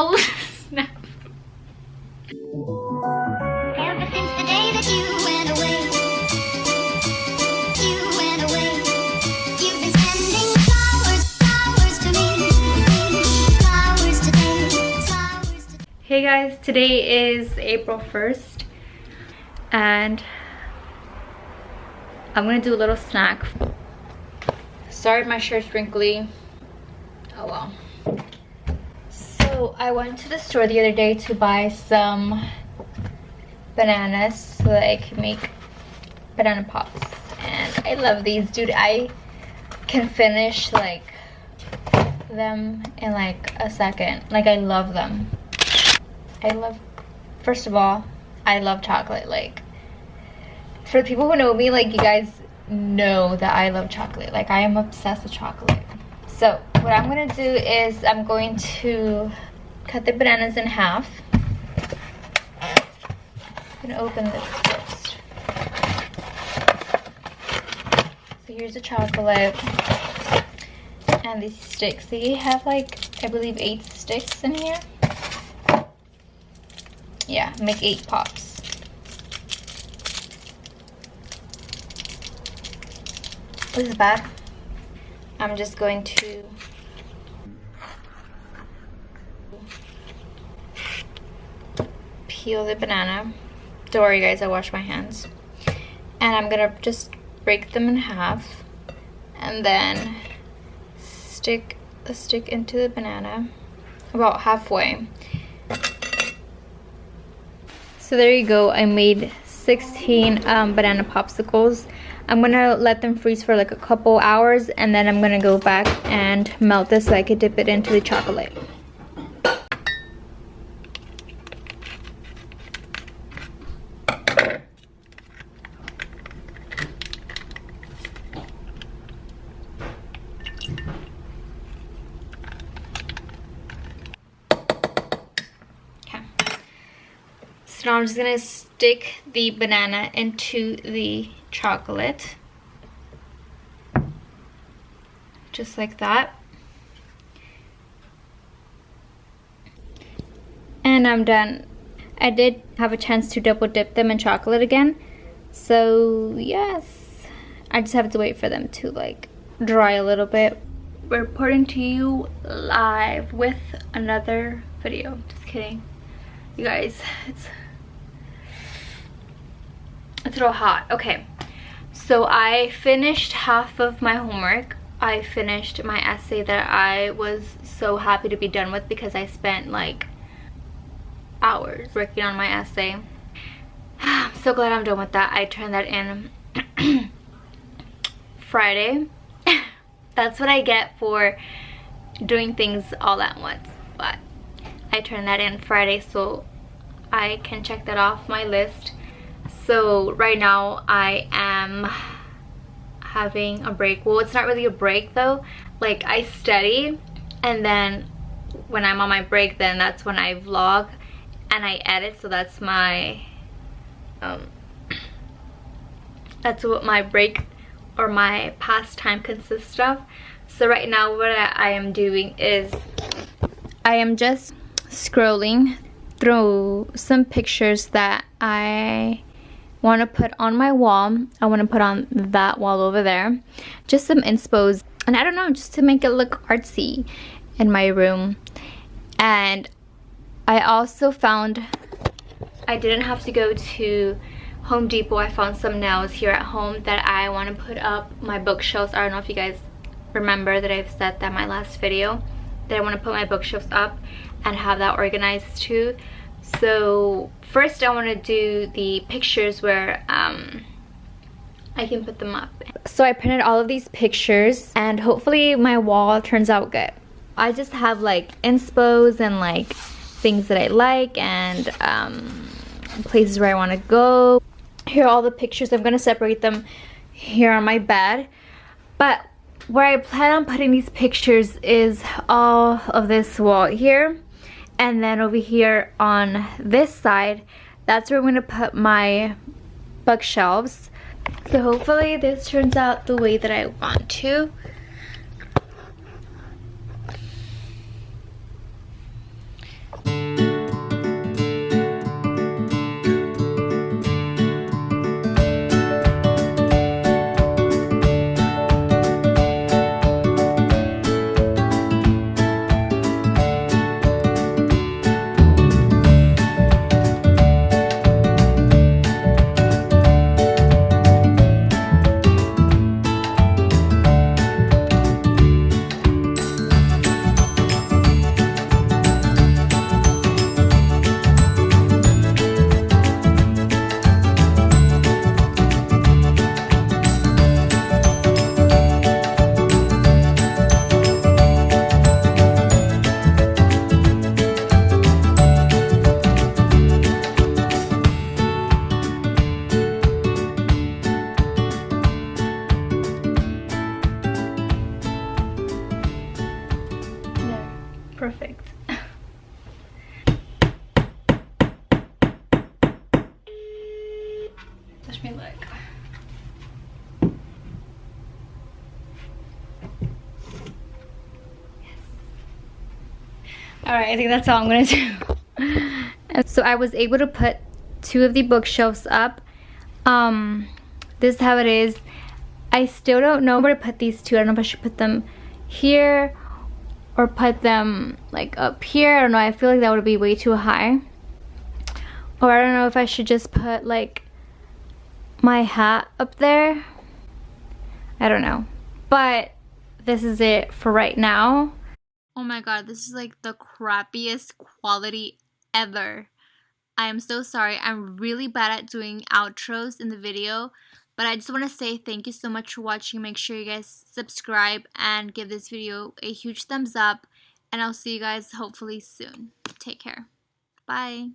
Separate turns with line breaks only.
Oh, snap.
Ever since the day that you went away, you've been sending flowers to me, flowers today, flowers today.
Hey guys, today is April 1st and I'm gonna do a little snack. Sorry my shirt's wrinkly. Oh well. So I went to the store the other day to buy some bananas so that I can make banana pops. And I love these, dude. I can finish like them in like a second. Like, I love them. First of all, I love chocolate. Like, for the people who know me, like, you guys know that I love chocolate. Like, I am obsessed with chocolate. So what I'm gonna do is I'm going to cut the bananas in half. I'm gonna open this first. So here's the chocolate and these sticks. They have like, I believe 8 sticks in here. Yeah, make 8 pops. This is bad. I'm just going to peel the banana. Don't worry guys, I wash my hands. And I'm gonna just break them in half and then stick a stick into the banana about halfway. So there you go, I made 16 banana popsicles. I'm gonna let them freeze for like a couple hours and then I'm gonna go back and melt this so I could dip it into the chocolate. Okay. So now I'm just gonna stick the banana into the chocolate. Just like that. And I'm done. I did have a chance to double dip them in chocolate again. So yes, I just have to wait for them to like dry a little bit. We're reporting to you live with another video. Just kidding. You guys, it's a little hot. Okay, so I finished half of my homework. I finished my essay that I was so happy to be done with because I spent like hours working on my essay. I'm so glad I'm done with that. I turned that in Friday. That's what I get for doing things all at once. But I turned that in Friday so I can check that off my list. So right now I am having a break. Well, it's not really a break though. Like, I study and then when I'm on my break, then that's when I vlog and I edit. So that's my that's what my break or my pastime consists of. So right now what I am doing is I am just scrolling through some pictures that I want to put on my wall. I want to put on that wall over there. Just some inspos. And I don't know, just to make it look artsy in my room. And I also found, I didn't have to go to Home Depot. I found some nails here at home that I want to put up my bookshelves. I don't know if you guys remember that I've said that in my last video, that I want to put my bookshelves up and have that organized too. So first I want to do the pictures where I can put them up. So I printed all of these pictures and hopefully my wall turns out good. I just have like inspos and like things that I like and places where I want to go. Here are all the pictures. I'm going to separate them here on my bed. But where I plan on putting these pictures is all of this wall here. And then over here on this side, that's where I'm going to put my bookshelves. So hopefully this turns out the way that I want to. Perfect. Wish me luck. Alright, I think that's all I'm gonna do. And so I was able to put 2 of the bookshelves up. This is how it is. I still don't know where to put these 2. I don't know if I should put them here or put them like up here. I don't know, I feel like that would be way too high. Or I don't know if I should just put like my hat up there. I don't know. But this is it for right now. Oh my god, this is like the crappiest quality ever. I am so sorry. I'm really bad at doing outros in the video. But I just want to say thank you so much for watching. Make sure you guys subscribe and give this video a huge thumbs up. And I'll see you guys hopefully soon. Take care. Bye.